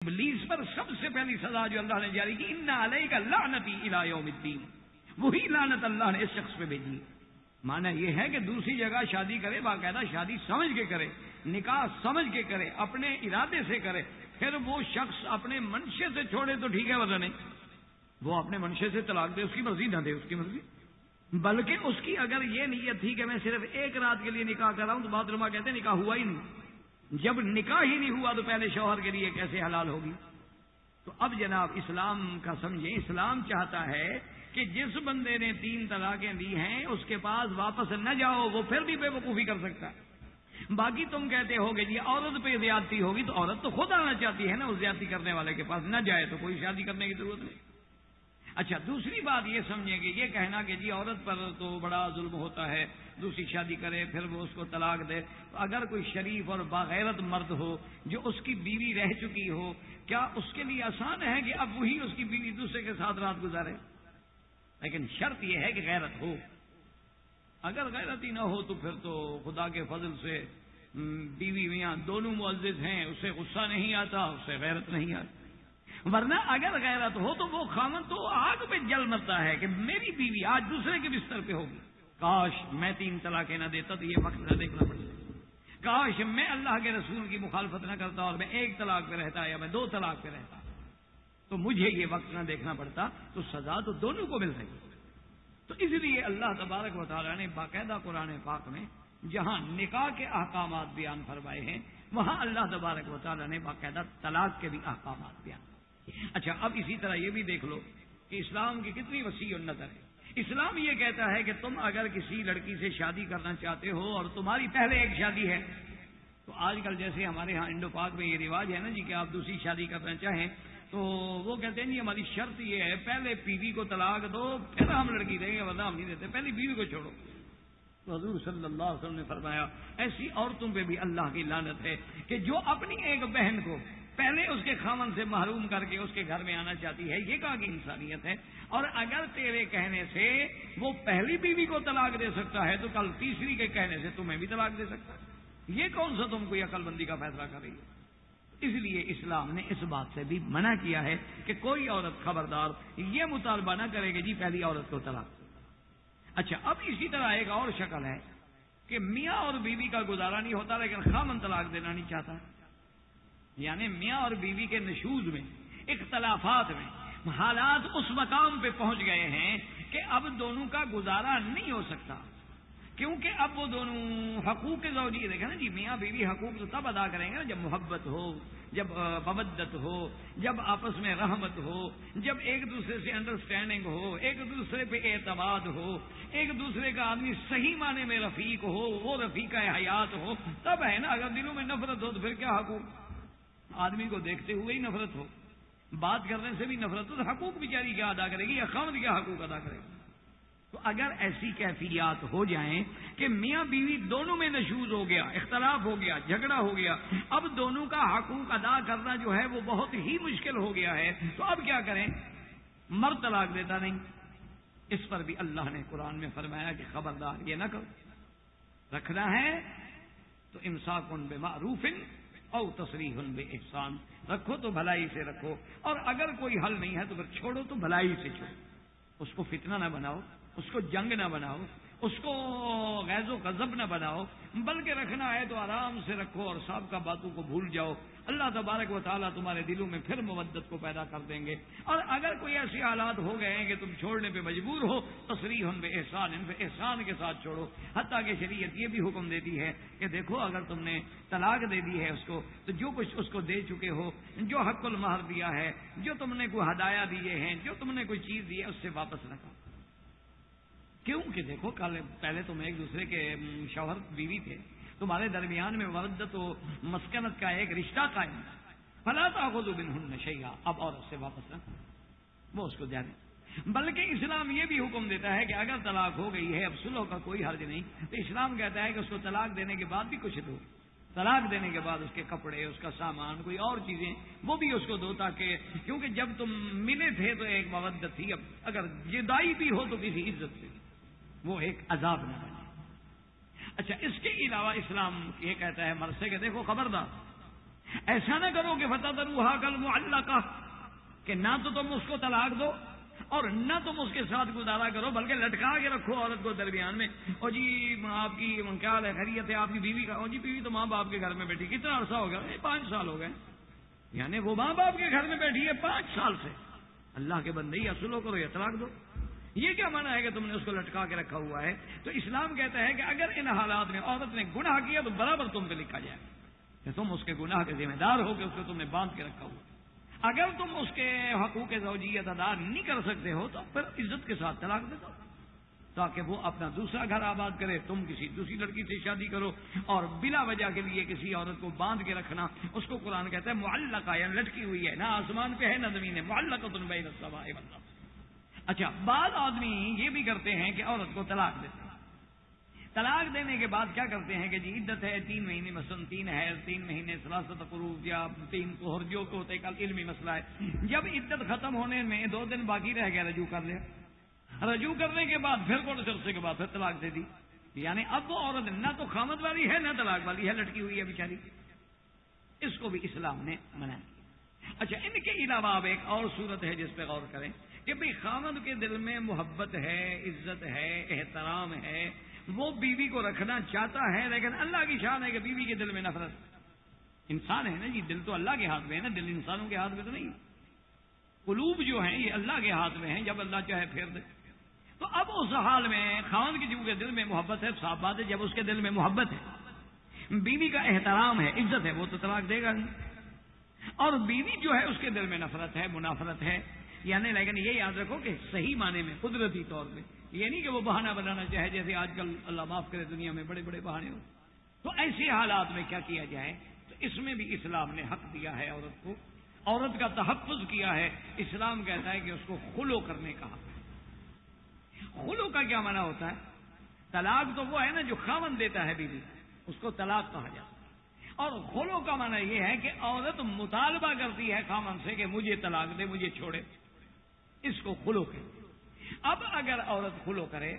ابلیس پر سب سے پہلی سزا جو اللہ نے جاری کی، ان علیک لعنتی الی یوم الدین، وہی لعنت اللہ نے اس شخص پہ بھیجی۔ معنی یہ ہے کہ دوسری جگہ شادی کرے، باقاعدہ شادی سمجھ کے کرے، نکاح سمجھ کے کرے، اپنے ارادے سے کرے، پھر وہ شخص اپنے منشے سے چھوڑے تو ٹھیک ہے، ورنہ نہیں، وہ اپنے منشے سے طلاق دے، اس کی مرضی نہ دے، اس کی مرضی۔ بلکہ اس کی اگر یہ نیت تھی کہ میں صرف ایک رات کے لیے نکاح کر رہا ہوں، تو بعض علماء کہتے ہیں نکاح ہوا ہی نہیں۔ جب نکاح ہی نہیں ہوا تو پہلے شوہر کے لیے کیسے حلال ہوگی؟ تو اب جناب اسلام کا سمجھیں، اسلام چاہتا ہے کہ جس بندے نے 3 طلاقیں دی ہیں اس کے پاس واپس نہ جاؤ، وہ پھر بھی بے وقوفی کر سکتا ہے۔ باقی تم کہتے ہو کہ جی عورت پہ زیادتی ہوگی، تو عورت تو خود آنا چاہتی ہے نا، اس زیادتی کرنے والے کے پاس نہ جائے تو کوئی شادی کرنے کی ضرورت نہیں۔ اچھا، دوسری بات یہ سمجھیں کہ یہ کہنا کہ جی عورت پر تو بڑا ظلم ہوتا ہے، دوسری شادی کرے پھر وہ اس کو طلاق دے، تو اگر کوئی شریف اور باغیرت مرد ہو جو اس کی بیوی رہ چکی ہو، کیا اس کے لیے آسان ہے کہ اب وہی اس کی بیوی دوسرے کے ساتھ رات گزارے؟ لیکن شرط یہ ہے کہ غیرت ہو۔ اگر غیرت ہی نہ ہو تو پھر تو خدا کے فضل سے بیوی میاں دونوں معزز ہیں، اسے غصہ نہیں آتا، اسے غیرت نہیں آتی۔ ورنہ اگر غیرت ہو تو وہ خامن تو آگ پہ جل مرتا ہے کہ میری بیوی آج دوسرے کے بستر پہ ہوگی، کاش میں 3 طلاقیں نہ دیتا تو یہ وقت نہ دیکھنا پڑتا، کاش میں اللہ کے رسول کی مخالفت نہ کرتا اور میں 1 طلاق پہ رہتا یا میں 2 طلاق پہ رہتا، تو مجھے یہ وقت نہ دیکھنا پڑتا، تو سزا تو دونوں کو مل رہی۔ تو اس لیے اللہ تبارک و تعالیٰ نے باقاعدہ قرآن پاک میں جہاں نکاح کے احکامات بیان فرمائے ہیں، وہاں اللہ تبارک و تعالیٰ نے باقاعدہ طلاق کے بھی احکامات بیان۔ اچھا، اب اسی طرح یہ بھی دیکھ لو کہ اسلام کی کتنی وسیع النظر ہے۔ اسلام یہ کہتا ہے کہ تم اگر کسی لڑکی سے شادی کرنا چاہتے ہو اور تمہاری پہلے ایک شادی ہے، تو آج کل جیسے ہمارے ہاں انڈو پاک میں یہ رواج ہے نا جی کہ آپ دوسری شادی کرنا چاہیں تو وہ کہتے ہیں جی ہماری شرط یہ ہے پہلے بیوی کو طلاق دو پھر ہم لڑکی دیں گے، ورنہ ہم نہیں دیتے، پہلی بیوی کو چھوڑو۔ تو حضور صلی اللہ علیہ وسلم نے فرمایا ایسی عورتوں پہ بھی اللہ کی لعنت ہے کہ جو اپنی ایک بہن کو پہلے اس کے خامن سے محروم کر کے اس کے گھر میں آنا چاہتی ہے، یہ کہاں کی انسانیت ہے؟ اور اگر تیرے کہنے سے وہ پہلی بیوی کو طلاق دے سکتا ہے تو کل تیسری کے کہنے سے تمہیں بھی طلاق دے سکتا ہے، یہ کون سا تم کوئی عقل بندی کا فیصلہ کر رہی ہے؟ اس لیے اسلام نے اس بات سے بھی منع کیا ہے کہ کوئی عورت خبردار یہ مطالبہ نہ کرے کہ جی پہلی عورت کو طلاق دے۔ اچھا، اب اسی طرح ایک اور شکل ہے کہ میاں اور بیوی کا گزارا نہیں ہوتا لیکن خامن طلاق دینا نہیں چاہتا، یعنی میاں اور بیوی کے نشوز میں، اختلافات میں حالات اس مقام پہ پہنچ گئے ہیں کہ اب دونوں کا گزارا نہیں ہو سکتا، کیونکہ اب وہ دونوں حقوق زوجی دیکھیں نا جی، میاں بیوی حقوق تو تب ادا کریں گے نا جب محبت ہو، جب مودت ہو، جب آپس میں رحمت ہو، جب ایک دوسرے سے انڈرسٹینڈنگ ہو، ایک دوسرے پہ اعتماد ہو، ایک دوسرے کا آدمی صحیح معنی میں رفیق ہو، وہ رفیق حیات ہو، تب ہے نا۔ اگر دلوں میں نفرت ہو تو پھر کیا حقوق؟ آدمی کو دیکھتے ہوئے ہی نفرت ہو، بات کرنے سے بھی نفرت ہو، تو حقوق بیچاری کیا ادا کرے گی یا خاوند کیا حقوق ادا کرے گی؟ تو اگر ایسی کیفیات ہو جائیں کہ میاں بیوی دونوں میں نشوز ہو گیا، اختلاف ہو گیا، جھگڑا ہو گیا، اب دونوں کا حقوق ادا کرنا جو ہے وہ بہت ہی مشکل ہو گیا ہے، تو اب کیا کریں؟ مرد طلاق دیتا نہیں۔ اس پر بھی اللہ نے قرآن میں فرمایا کہ خبردار یہ نہ کرو، رکھنا ہے تو امساک بمعروف او تسریح باحسان، رکھو تو بھلائی سے رکھو، اور اگر کوئی حل نہیں ہے تو پھر چھوڑو تو بھلائی سے چھوڑو، اس کو فتنہ نہ بناؤ، اس کو جنگ نہ بناؤ، اس کو غیظ و غضب نہ بناؤ، بلکہ رکھنا ہے تو آرام سے رکھو اور سابقہ باتوں کو بھول جاؤ، اللہ تبارک و تعالیٰ تمہارے دلوں میں پھر مودت کو پیدا کر دیں گے۔ اور اگر کوئی ایسے حالات ہو گئے ہیں کہ تم چھوڑنے پہ مجبور ہو، تصریح باحسان، ان پہ احسان کے ساتھ چھوڑو، حتیٰ کہ شریعت یہ بھی حکم دیتی ہے کہ دیکھو اگر تم نے طلاق دے دی ہے اس کو تو جو کچھ اس کو دے چکے ہو، جو حق المہر دیا ہے، جو تم نے کوئی ہدایہ دیے ہیں، جو تم نے کوئی چیز دی ہے، اس سے واپس نہ کرو۔ کیوں کہ دیکھو پہلے تم ایک دوسرے کے شوہر بیوی تھے، تمہارے درمیان میں مودت و مسکنت کا ایک رشتہ قائم ہے، فلا تأخذوا منهن شيئا، اب عورت سے واپس نہ وہ اس کو دے دیں۔ بلکہ اسلام یہ بھی حکم دیتا ہے کہ اگر طلاق ہو گئی ہے، اب صلح کا کوئی حرج نہیں، تو اسلام کہتا ہے کہ اس کو طلاق دینے کے بعد بھی کچھ دو، طلاق دینے کے بعد اس کے کپڑے، اس کا سامان، کوئی اور چیزیں وہ بھی اس کو دو، تاکہ کیونکہ جب تم ملے تھے تو ایک مودت تھی، اب اگر جدائی بھی ہو تو کسی عزت سے وہ ایک عذاب نہ بنے۔ اچھا، اس کے علاوہ اسلام یہ کہتا ہے مرد سے کہ دیکھو خبردار ایسا نہ کرو کہ فتذروھا کالمعلقہ، کہ نہ تو تم اس کو طلاق دو اور نہ تم اس کے ساتھ گزارا کرو، بلکہ لٹکا کے رکھو عورت کو درمیان میں۔ اور جی آپ کی کیا حال ہے، خیریت ہے آپ کی بیوی کا؟ اور جی بیوی تو ماں باپ کے گھر میں بیٹھی، کتنا عرصہ ہو گیا؟ 5 سال ہو گئے۔ یعنی وہ ماں باپ کے گھر میں بیٹھی ہے 5 سال سے۔ اللہ کے بندے یا سلو کرو یا طلاق دو۔ یہ کیا معنی ہے کہ تم نے اس کو لٹکا کے رکھا ہوا ہے؟ تو اسلام کہتا ہے کہ اگر ان حالات میں عورت نے گناہ کیا تو برابر تم پہ لکھا جائے کہ تم اس کے گناہ کے ذمہ دار ہو کہ اس کو تم نے باندھ کے رکھا ہوا۔ اگر تم اس کے حقوق زوجیت ادا نہیں کر سکتے ہو تو پھر عزت کے ساتھ طلاق دے دو، تاکہ وہ اپنا دوسرا گھر آباد کرے، تم کسی دوسری لڑکی سے شادی کرو۔ اور بلا وجہ کے لیے کسی عورت کو باندھ کے رکھنا، اس کو قرآن کہتا ہے معلقہ، یا لٹکی ہوئی ہے، نہ آسمان پہ ہے نہ زمین ہے، معلقۃ بین السماء والارض۔ اچھا، بعض آدمی یہ بھی کرتے ہیں کہ عورت کو طلاق دیتے ہیں۔ طلاق دینے کے بعد کیا کرتے ہیں کہ جی عدت ہے 3 مہینے، مثلاً 3 حیض، 3 مہینے ثلاثت قروء یا 3 طہر، جو کہ ہوتے کل علمی مسئلہ ہے۔ جب عدت ختم ہونے میں 2 دن باقی رہ گیا، رجوع کر لیا۔ رجوع کرنے کے بعد پھر کچھ عرصے کے بعد پھر طلاق دے دی۔ یعنی اب وہ عورت نہ تو خامد والی ہے نہ طلاق والی ہے، لٹکی ہوئی ہے بیچاری۔ اس کو بھی اسلام نے منع کیا۔ اچھا، ان کے علاوہ اب ایک اور صورت ہے جس پہ غور کریں کہ بھئی خامد کے دل میں محبت ہے، عزت ہے، احترام ہے، وہ بیوی کو رکھنا چاہتا ہے، لیکن اللہ کی شان ہے کہ بیوی کے دل میں نفرت۔ انسان ہے نا جی، دل تو اللہ کے ہاتھ میں ہے نا، دل انسانوں کے ہاتھ میں تو نہیں۔ قلوب جو ہیں یہ اللہ کے ہاتھ میں ہیں، جب اللہ چاہے پھیر دے۔ تو اب اس حال میں خاوند کی چونکہ دل میں محبت ہے، صاف بات ہے جب اس کے دل میں محبت ہے، بیوی کا احترام ہے، عزت ہے، وہ تو طلاق دے گا نہیں۔ اور بیوی جو ہے اس کے دل میں نفرت ہے، منافرت ہے، یعنی لیکن یہ یاد رکھو کہ صحیح معنی میں، قدرتی طور پہ، یہ نہیں کہ وہ بہانہ بنانا چاہے، جیسے آج کل اللہ معاف کرے دنیا میں بڑے بڑے بہانے ہو۔ تو ایسے حالات میں کیا کیا جائے؟ تو اس میں بھی اسلام نے حق دیا ہے عورت کو، عورت کا تحفظ کیا ہے۔ اسلام کہتا ہے کہ اس کو خلو کرنے کا حق ہے۔ خلو کا کیا معنی ہوتا ہے؟ طلاق تو وہ ہے نا جو خاوند دیتا ہے بیوی، اس کو طلاق کہا جاتا ہے۔ اور خلو کا معنی یہ ہے کہ عورت مطالبہ کرتی ہے خاوند سے کہ مجھے طلاق دے، مجھے چھوڑے، اس کو خلو کہتے ہیں۔ اب اگر عورت خلو کرے،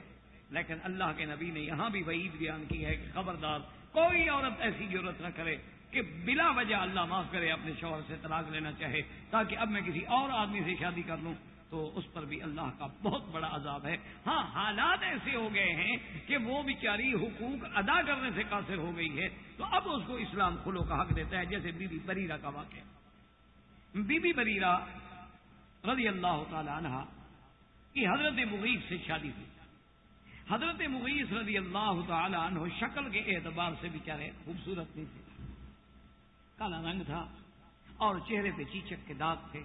لیکن اللہ کے نبی نے یہاں بھی وعید بیان کی ہے کہ خبردار کوئی عورت ایسی جرت نہ کرے کہ بلا وجہ اللہ معاف کرے اپنے شوہر سے طلاق لینا چاہے، تاکہ اب میں کسی اور آدمی سے شادی کر لوں، تو اس پر بھی اللہ کا بہت بڑا عذاب ہے۔ ہاں، حالات ایسے ہو گئے ہیں کہ وہ بیچاری حقوق ادا کرنے سے قاصر ہو گئی ہے، تو اب اس کو اسلام خلو کا حق دیتا ہے۔ جیسے بی بی بریرہ کا واقعہ، بی بی بریرہ رضی اللہ تعالی عنہا کی حضرت مغیث سے شادی ہوئی۔ حضرت مغیث رضی اللہ تعالی عنہ شکل کے اعتبار سے بیچارے خوبصورت نہیں تھے، کالا رنگ تھا اور چہرے پہ چیچک کے داغ تھے،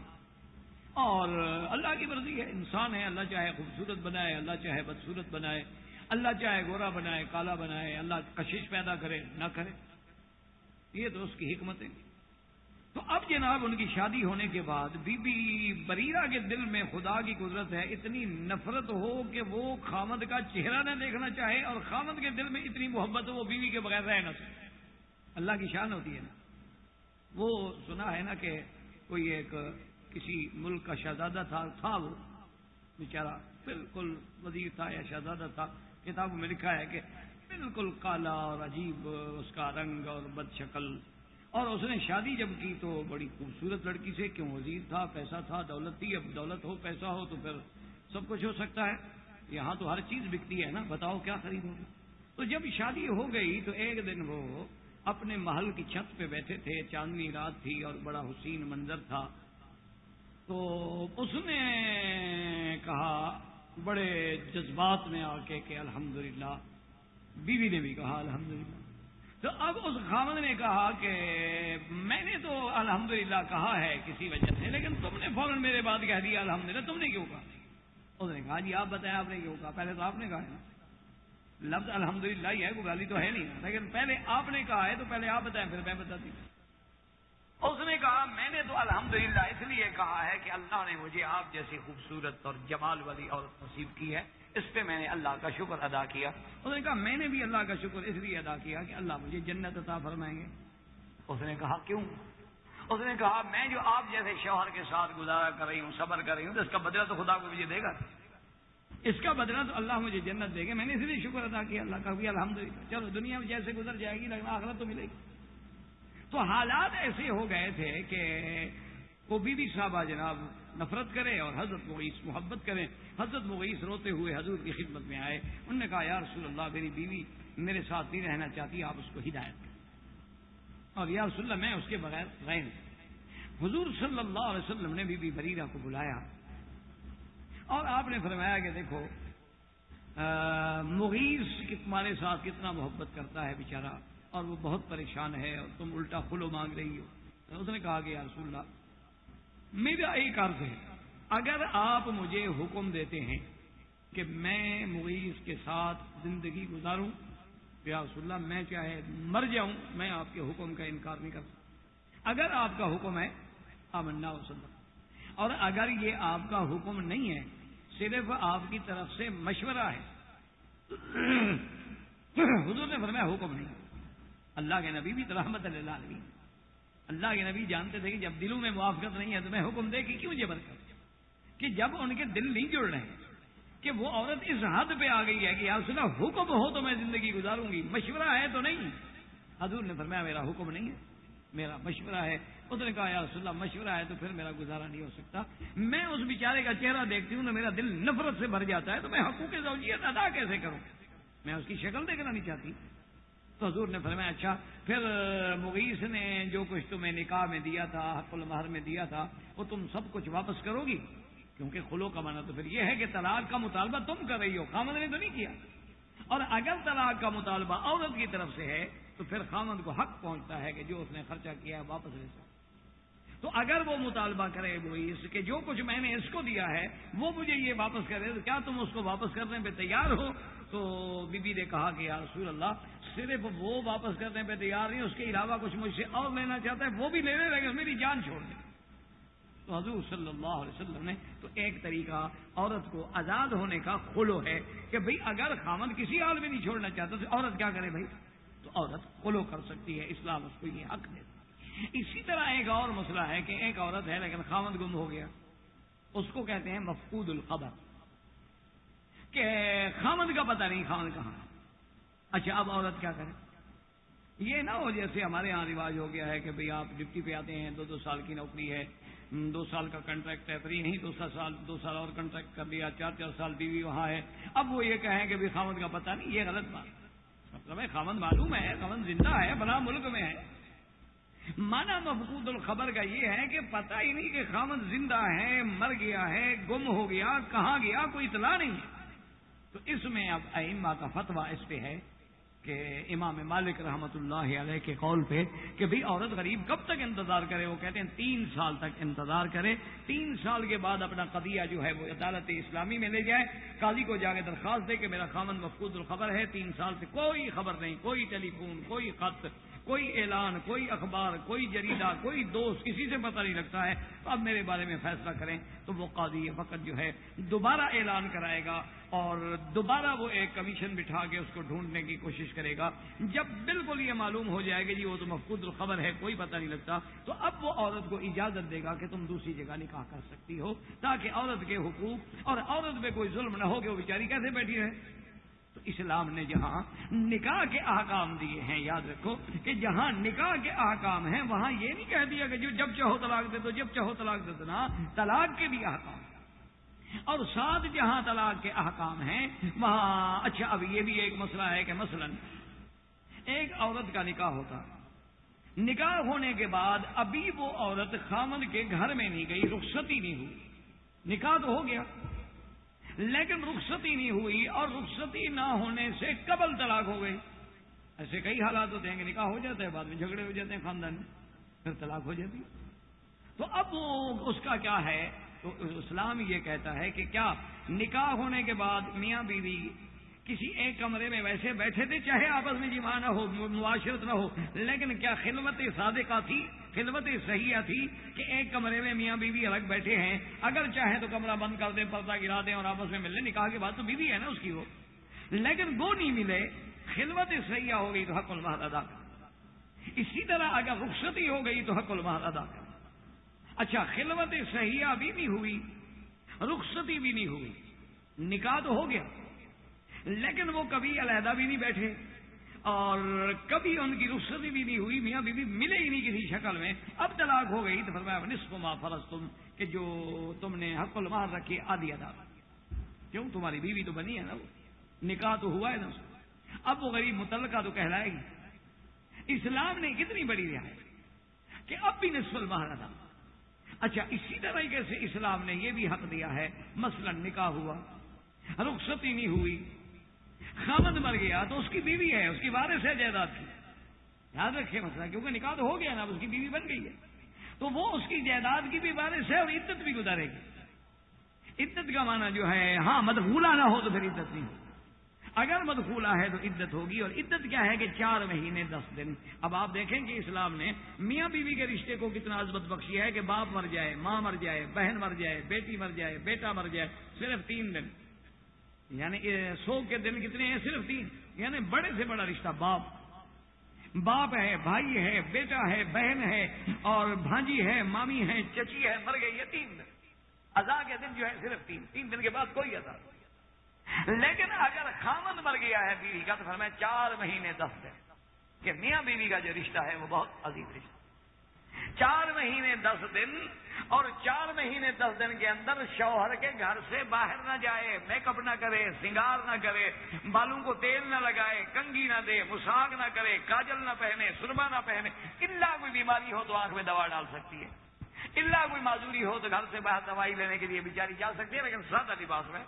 اور اللہ کی مرضی ہے، انسان ہے، اللہ چاہے خوبصورت بنائے، اللہ چاہے بدصورت بنائے، اللہ چاہے گورا بنائے، کالا بنائے، اللہ کشش پیدا کرے نہ کرے، یہ تو اس کی حکمت ہے۔ تو اب جناب ان کی شادی ہونے کے بعد بی بی بریرہ کے دل میں خدا کی قدرت ہے، اتنی نفرت ہو کہ وہ خامد کا چہرہ نہ دیکھنا چاہے، اور خامد کے دل میں اتنی محبت ہو وہ بیوی کے بغیر رہ نہ سکے۔ اللہ کی شان ہوتی ہے نا۔ وہ سنا ہے نا کہ کوئی ایک کسی ملک کا شہزادہ تھا وہ بیچارہ بالکل وزیر تھا یا شہزادہ تھا، کتابوں میں لکھا ہے کہ بالکل کالا اور عجیب اس کا رنگ اور بد شکل، اور اس نے شادی جب کی تو بڑی خوبصورت لڑکی سے، کیوں وزیر تھا، پیسہ تھا، دولت تھی، اب دولت ہو پیسہ ہو تو پھر سب کچھ ہو سکتا ہے، یہاں تو ہر چیز بکتی ہے نا، بتاؤ کیا خریدو گے۔ تو جب شادی ہو گئی تو ایک دن وہ اپنے محل کی چھت پہ بیٹھے تھے، چاندنی رات تھی اور بڑا حسین منظر تھا، تو اس نے کہا بڑے جذبات میں آ کے کہ الحمدللہ، بیوی نے بھی کہا الحمدللہ۔ تو اب اس خاوند نے کہا کہ میں نے تو الحمدللہ کہا ہے کسی وجہ سے، لیکن تم نے فوراً میرے بعد کہہ دیا الحمدللہ، تم نے کیوں کہا؟ اس نے کہا جی آپ بتائیں آپ نے کیوں کہا؟ پہلے تو آپ نے کہا ہے نا، لفظ الحمدللہ ہی ہے، کوئی گالی تو ہے نہیں، لیکن پہلے آپ نے کہا ہے تو پہلے آپ بتائیں پھر میں بتاتی ہوں۔ اس نے کہا میں نے تو الحمدللہ اس لیے کہا ہے کہ اللہ نے مجھے آپ جیسی خوبصورت اور جمال والی عورت نصیب کی ہے، اس پہ میں نے اللہ کا شکر ادا کیا۔ اس نے کہا میں نے بھی اللہ کا شکر اس لیے ادا کیا کہ اللہ مجھے جنت عطا فرمائیں گے۔ اس نے کہا کیوں؟ اس نے کہا میں جو آپ جیسے شوہر کے ساتھ گزارا کر رہی ہوں، صبر کر رہی ہوں، تو اس کا بدلہ تو خدا کو مجھے دے گا، اس کا بدلہ تو اللہ مجھے جنت دے گا، میں نے اس لیے شکر ادا کیا اللہ کا بھی الحمدللہ۔ چلو دنیا میں جیسے گزر جائے گی لیکن آخرت تو ملے گی۔ تو حالات ایسے ہو گئے تھے کہ وہ بی بی صاحبہ جناب نفرت کرے اور حضرت مغیث محبت کریں. حضرت مغیث روتے ہوئے حضور کی خدمت میں آئے. انہوں نے کہا یا رسول اللہ میری بیوی میرے ساتھ نہیں رہنا چاہتی, آپ اس کو ہدایت کریں. اور یا رسول اللہ میں اس کے بغیر رہ نہیں. حضور صلی اللہ علیہ وسلم نے بی بی بریرہ کو بلایا اور آپ نے فرمایا کہ دیکھو مغیث تمہارے ساتھ کتنا محبت کرتا ہے بیچارہ, اور وہ بہت پریشان ہے اور تم الٹا خلو مانگ رہی ہو. اس نے کہا کہ یا رسول اللہ میرا ایک عرض ہے, اگر آپ مجھے حکم دیتے ہیں کہ میں مغیث کے ساتھ زندگی گزاروں یا رسول اللہ میں چاہے مر جاؤں, میں آپ کے حکم کا انکار نہیں کر سکتا. اگر آپ کا حکم ہے آمنا وصدقنا, اور اگر یہ آپ کا حکم نہیں ہے صرف آپ کی طرف سے مشورہ ہے. حضور نے فرمایا حکم نہیں. اللہ کے نبی بھی تو رحمت للعالمین, اللہ کے نبی جانتے تھے کہ جب دلوں میں موافقت نہیں ہے تو میں حکم دے کہ کیوں جبر کر, کہ جب ان کے دل نہیں جڑ رہے کہ وہ عورت اس حد پہ آ گئی ہے کہ یا رسول اللہ حکم ہو تو میں زندگی گزاروں گی, مشورہ ہے تو نہیں. حضور نے فرمایا میرا حکم نہیں ہے, میرا مشورہ ہے. اس نے کہا یا رسول اللہ مشورہ ہے تو پھر میرا گزارا نہیں ہو سکتا. میں اس بیچارے کا چہرہ دیکھتی ہوں تو میرا دل نفرت سے بھر جاتا ہے, تو میں حقوق زوجیت ادا کیسے کروں, میں اس کی شکل دیکھنا نہیں چاہتی. تو حضور نے فرمایا اچھا پھر مغیث نے جو کچھ تمہیں نکاح میں دیا تھا, حق المہر میں دیا تھا, وہ تم سب کچھ واپس کرو گی, کیونکہ خلو کا معنی تو پھر یہ ہے کہ طلاق کا مطالبہ تم کر رہی ہو, خامد نے تو نہیں کیا. اور اگر طلاق کا مطالبہ عورت کی طرف سے ہے تو پھر خامد کو حق پہنچتا ہے کہ جو اس نے خرچہ کیا ہے واپس لے سکے. تو اگر وہ مطالبہ کرے وہی اس کے جو کچھ میں نے اس کو دیا ہے وہ مجھے یہ واپس کرے, تو کیا تم اس کو واپس کرنے پہ تیار ہو؟ تو بی بی نے کہا کہ یا رسول اللہ صرف وہ واپس کرنے پہ تیار نہیں, اس کے علاوہ کچھ مجھ سے اور لینا چاہتا ہے وہ بھی لینے لگے, میری جان چھوڑ دے. تو حضور صلی اللہ علیہ وسلم نے تو ایک طریقہ عورت کو آزاد ہونے کا خلو ہے کہ بھئی اگر خامد کسی حال میں نہیں چھوڑنا چاہتا تو عورت کیا کرے بھائی, تو عورت خلو کر سکتی ہے, اسلام اس کو یہ حق دیتا. اسی طرح ایک اور مسئلہ ہے کہ ایک عورت ہے لیکن خامد گم ہو گیا, اس کو کہتے ہیں مفقود الخبر, کہ خامد کا پتہ نہیں خامد کہاں. اچھا اب عورت کیا کرے؟ یہ نہ ہو جیسے ہمارے ہاں رواج ہو گیا ہے کہ بھئی آپ ڈپٹی پہ آتے ہیں, 2 سال کی نوکری ہے, 2 سال کا کنٹریکٹ ہے, فری نہیں 2 سال اور کنٹریکٹ کر لیا, 4 سال بیوی وہاں ہے. اب وہ یہ کہیں کہ خامد کا پتہ نہیں, یہ غلط بات. مطلب ہے خامد معلوم ہے, خامد زندہ ہے, بنا ملک میں ہے. مانا مفقود الخبر کا یہ ہے کہ پتہ ہی نہیں کہ خامد زندہ ہے, مر گیا ہے, گم ہو گیا, کہاں گیا, کوئی اطلاع نہیں ہے. تو اس میں اب ائمہ کا فتویٰ اس پہ ہے کہ امام مالک رحمۃ اللہ علیہ کے قول پہ کہ بھئی عورت غریب کب تک انتظار کرے, وہ کہتے ہیں 3 سال تک انتظار کرے. 3 سال کے بعد اپنا قضیہ جو ہے وہ عدالت اسلامی میں لے جائے, قاضی کو جا کے درخواست دے کہ میرا خامد مفقود الخبر ہے, 3 سال سے کوئی خبر نہیں, کوئی ٹیلی فون, کوئی خط, کوئی اعلان, کوئی اخبار, کوئی جریدہ, کوئی دوست, کسی سے پتہ نہیں لگتا ہے, تو اب میرے بارے میں فیصلہ کریں. تو وہ قاضی وقت جو ہے دوبارہ اعلان کرائے گا اور دوبارہ وہ ایک کمیشن بٹھا کے اس کو ڈھونڈنے کی کوشش کرے گا. جب بالکل یہ معلوم ہو جائے گا جی وہ تو مفقود الخبر ہے, کوئی پتہ نہیں لگتا, تو اب وہ عورت کو اجازت دے گا کہ تم دوسری جگہ نکاح کر سکتی ہو, تاکہ عورت کے حقوق اور عورت پہ کوئی ظلم نہ ہو کہ وہ بیچاری کیسے بیٹھی رہے. تو اسلام نے جہاں نکاح کے احکام دیے ہیں, یاد رکھو کہ جہاں نکاح کے احکام ہیں وہاں یہ نہیں کہہ دیا کہ جو جب چاہو طلاق دے دو, جب چاہو طلاق دے دو, نا, طلاق کے بھی احکام. اور ساتھ جہاں طلاق کے احکام ہیں وہاں اچھا اب یہ بھی ایک مسئلہ ہے کہ مثلا ایک عورت کا نکاح ہوتا, نکاح ہونے کے بعد ابھی وہ عورت خامد کے گھر میں نہیں گئی, رخصتی نہیں ہوئی, نکاح تو ہو گیا لیکن رخصتی نہیں ہوئی, اور رخصتی نہ ہونے سے قبل طلاق ہو گئی. ایسے کئی حالات ہوتے ہیں کہ نکاح ہو جاتا ہے, بعد میں جھگڑے ہو جاتے ہیں خاندان میں, پھر طلاق ہو جاتی ہے. تو اب وہ اس کا کیا ہے, تو اسلام یہ کہتا ہے کہ کیا نکاح ہونے کے بعد میاں بیوی کسی ایک کمرے میں ویسے بیٹھے تھے, چاہے آپس میں جماع نہ ہو, معاشرت نہ ہو, لیکن کیا خلوت صادقہ تھی, خلوت صحیحہ تھی کہ ایک کمرے میں میاں بیوی الگ بیٹھے ہیں, اگر چاہیں تو کمرہ بند کر دیں, پردہ گرا دیں اور آپس میں مل لیں, نکاح کے بعد تو بیوی ہے نا اس کی وہ, لیکن وہ نہیں ملے, خلوت صحیحہ ہو گئی تو حق المہر ادا کر. اسی طرح اگر رخصتی ہو گئی تو حق المہر ادا کر. اچھا خلوت صحیحہ بھی نہیں ہوئی, رخصتی بھی نہیں ہوئی, نکاح تو ہو گیا لیکن وہ کبھی علیحدہ بھی نہیں بیٹھے اور کبھی ان کی رخصتی بھی نہیں ہوئی، میاں بیوی ملے ہی نہیں کسی شکل میں، اب طلاق ہو گئی تو فرمایا نصف ما فرضتم، کہ جو تم نے حق المہر رکھی آدھی ادا، کیوں تمہاری بیوی تو بنی ہے نا، وہ نکاح تو ہوا ہے نا، اب وہ غریب متعلقہ تو کہلائے گی۔ اسلام نے کتنی بڑی رعایت کہ اب بھی نصف المہر ادا۔ اچھا اسی طریقے سے اسلام نے یہ بھی حق دیا ہے، مثلا نکاح ہوا، رخصتی نہیں ہوئی، خامد مر گیا تو اس کی بیوی ہے، اس کی وارث ہے جائیداد کی، یاد رکھے مسئلہ، کیونکہ نکاح تو ہو گیا نا، اس کی بیوی بن گئی ہے، تو وہ اس کی جائیداد کی بھی وارث ہے اور عدت بھی گزارے گی۔ عدت کا معنی جو ہے، ہاں مدخولہ نہ ہو تو پھر عدت نہیں ہو، اگر مدخولہ ہے تو عدت ہوگی، اور عدت کیا ہے کہ 4 مہینے 10 دن۔ اب آپ دیکھیں کہ اسلام نے میاں بیوی کے رشتے کو کتنا عظمت بخشی ہے کہ باپ مر جائے، ماں مر جائے، بہن مر جائے، بیٹی مر جائے، بیٹا مر جائے، صرف 3 دن، یعنی 100 کے دن کتنے ہیں؟ صرف 3، یعنی بڑے سے بڑا رشتہ باپ ہے، بھائی ہے، بیٹا ہے، بہن ہے، اور بھانجی ہے، مامی ہے، چچی ہے، مر گئی ہے، 3 دن۔ اذا کے دن جو ہے صرف 3 دن کے بعد کوئی اذا۔ لیکن اگر خامد مر گیا ہے بیوی کا تو فرمایا 4 مہینے 10 دن، کہ میاں بیوی کا جو رشتہ ہے وہ بہت عظیم رشتہ، 4 مہینے 10 دن، اور 4 مہینے 10 دن کے اندر شوہر کے گھر سے باہر نہ جائے، میک اپ نہ کرے، سنگار نہ کرے، بالوں کو تیل نہ لگائے، کنگھی نہ دے، مساگ نہ کرے، کاجل نہ پہنے، سرما نہ پہنے، الا کوئی بیماری ہو تو آنکھ میں دوا ڈال سکتی ہے، الا کوئی معذوری ہو تو گھر سے باہر دوائی لینے کے لیے بیچاری جا سکتی ہے، لیکن سادہ لباس میں،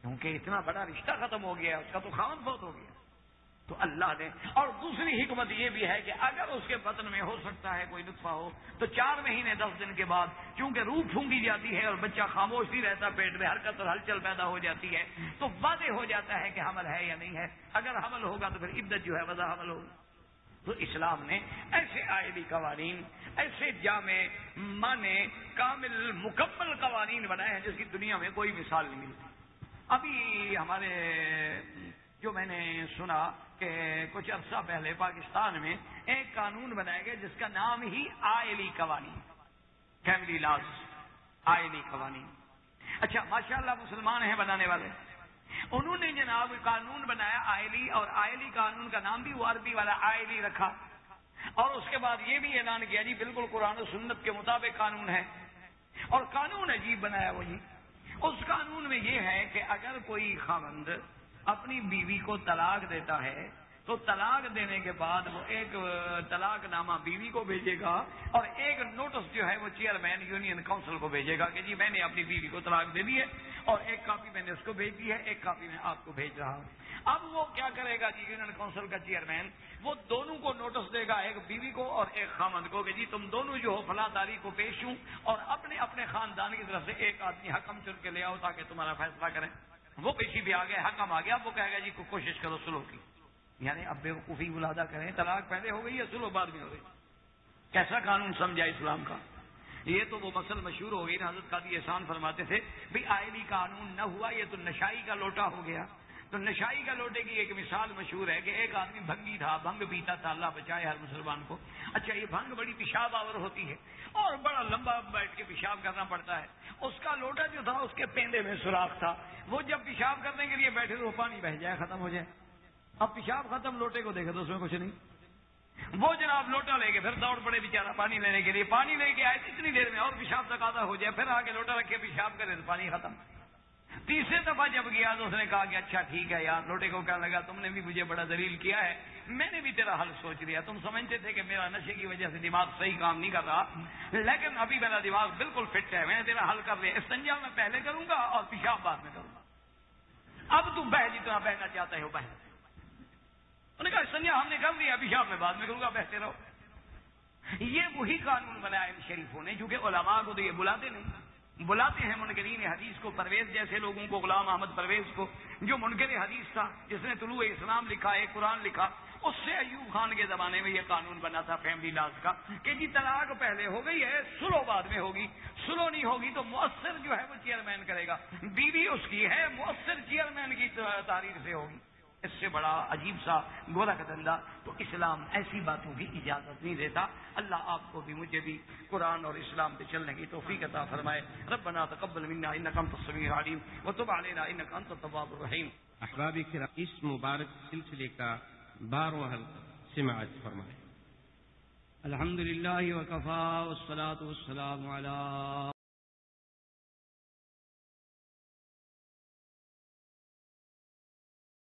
کیونکہ اتنا بڑا رشتہ ختم ہو گیا، اس کا تو خاوند فوت ہو گیا۔ تو اللہ نے، اور دوسری حکمت یہ بھی ہے کہ اگر اس کے بطن میں ہو سکتا ہے کوئی نطفہ ہو تو 4 مہینے 10 دن کے بعد، کیونکہ روح پھونکی جاتی ہے اور بچہ خاموش نہیں رہتا، پیٹ میں حرکت اور ہلچل پیدا ہو جاتی ہے، تو واضح ہو جاتا ہے کہ حمل ہے یا نہیں ہے، اگر حمل ہوگا تو پھر عدت جو ہے وضع حمل ہوگی۔ تو اسلام نے ایسے آئلی قوانین، ایسے جامع مانے کامل مکمل قوانین بنائے ہیں جس کی دنیا میں کوئی مثال نہیں ملتی۔ ابھی ہمارے جو میں نے سنا کہ کچھ عرصہ پہلے پاکستان میں ایک قانون بنایا گیا جس کا نام ہی آئلی قوانین، فیملی لاز، آئلی قوانین۔ اچھا ماشاءاللہ مسلمان ہیں بنانے والے، انہوں نے جناب قانون بنایا آئلی، اور آئلی قانون کا نام بھی وہ عربی والا آئلی رکھا، اور اس کے بعد یہ بھی اعلان کیا جی بالکل قرآن و سنت کے مطابق قانون ہے، اور قانون عجیب بنایا وہ جی۔ اس قانون میں یہ ہے کہ اگر کوئی خاوند اپنی بیوی کو طلاق دیتا ہے تو طلاق دینے کے بعد وہ ایک طلاق نامہ بیوی کو بھیجے گا، اور ایک نوٹس جو ہے وہ چیئرمین یونین کونسل کو بھیجے گا کہ جی میں نے اپنی بیوی کو طلاق دے دی ہے، اور ایک کاپی میں نے اس کو بھیج دی ہے، ایک کاپی میں آپ کو بھیج رہا ہوں۔ اب وہ کیا کرے گا جی یونین کونسل کا چیئرمین، وہ دونوں کو نوٹس دے گا، ایک بیوی کو اور ایک خامند کو، کہ جی تم دونوں جو ہو فلاں تاریخ کو پیش ہوں، اور اپنے اپنے خاندان کی طرف سے ایک آدمی حکم چن کے لے آؤ تاکہ تمہارا فیصلہ کریں۔ وہ پیشی بھی آ گئے، حکم آ گیا، وہ کہے گا جی کوشش کرو سلو کی، یعنی اب بیوقوفی ملاحظہ کریں، طلاق پہلے ہو گئی ہے، سلو بعد میں ہو گئی۔ کیسا قانون سمجھا اسلام کا؟ یہ تو وہ مسل مشہور ہو گئی نا، حضرت قاضی احسان فرماتے تھے بھئی آئلی قانون نہ ہوا، یہ تو نشائی کا لوٹا ہو گیا۔ تو نشائی کا لوٹے کی ایک مثال مشہور ہے کہ ایک آدمی بھنگی تھا، بھنگ پیتا تھا، اللہ بچائے ہر مسلمان کو۔ اچھا یہ بھنگ بڑی پیشاب آور ہوتی ہے اور بڑا لمبا بیٹھ کے پیشاب کرنا پڑتا ہے، اس کا لوٹا جو تھا اس کے پیندے میں سوراخ تھا، وہ جب پیشاب کرنے کے لیے بیٹھے تو پانی بہہ جائے، ختم ہو جائے۔ اب پیشاب ختم، لوٹے کو دیکھے تو اس میں کچھ نہیں، وہ جناب لوٹا لے کے پھر دوڑ پڑے بیچارہ پانی لینے کے لیے، پانی لے کے آئے اتنی دیر میں اور پیشاب تقاضا ہو جائے، پھر آ کے لوٹا رکھے پیشاب کرے تو پانی ختم۔ تیسرے دفعہ جب گیا تو اس نے کہا کہ اچھا ٹھیک ہے یار، لوٹے کو کہنے لگا تم نے بھی مجھے بڑا ذلیل کیا ہے، میں نے بھی تیرا حل سوچ لیا، تم سمجھتے تھے کہ میرا نشے کی وجہ سے دماغ صحیح کام نہیں کر رہا، لیکن ابھی میرا دماغ بالکل فٹ ہے، میں نے تیرا حل کر لیا، استنجا میں پہلے کروں گا اور پیشاب بعد میں کروں گا، اب تم بہہ جتنا بہنا چاہتے ہو بہہ۔ انہوں نے کہا استنجا ہم نے کر لیا، پیشاب میں بعد میں کروں گا، بہتے رہو۔ یہ وہی قانون بنایا ان شریفوں نے، چونکہ علماء کو تو یہ بلاتے نہیں، بلاتے ہیں منکرین حدیث کو، پرویز جیسے لوگوں کو، غلام احمد پرویز کو جو منکر حدیث تھا، جس نے طلوع اسلام لکھا ہے، قرآن لکھا، اس سے ایوب خان کے زمانے میں یہ قانون بنا تھا فیملی لاز کا کہ جی طلاق پہلے ہو گئی ہے، سلو بعد میں ہوگی، سلو نہیں ہوگی تو مؤثر جو ہے وہ چیئرمین کرے گا، بیوی اس کی ہے، مؤثر چیئرمین کی تحریر سے ہوگی۔ اس سے بڑا عجیب سا گورا کا دھندا تو اسلام ایسی باتوں کی اجازت نہیں دیتا۔ اللہ آپ کو بھی مجھے بھی قرآن اور اسلام پہ چلنے کی توفیق عطا فرمائے۔ ربنا تقبل منا انک انت السمیع العلیم وتب علینا انک انت التواب الرحیم۔ احباب کرام، اس مبارک سلسلے کا 12واں حلقہ سماعت فرمائیں۔ الحمد للہ وکفا والصلاة والسلام علی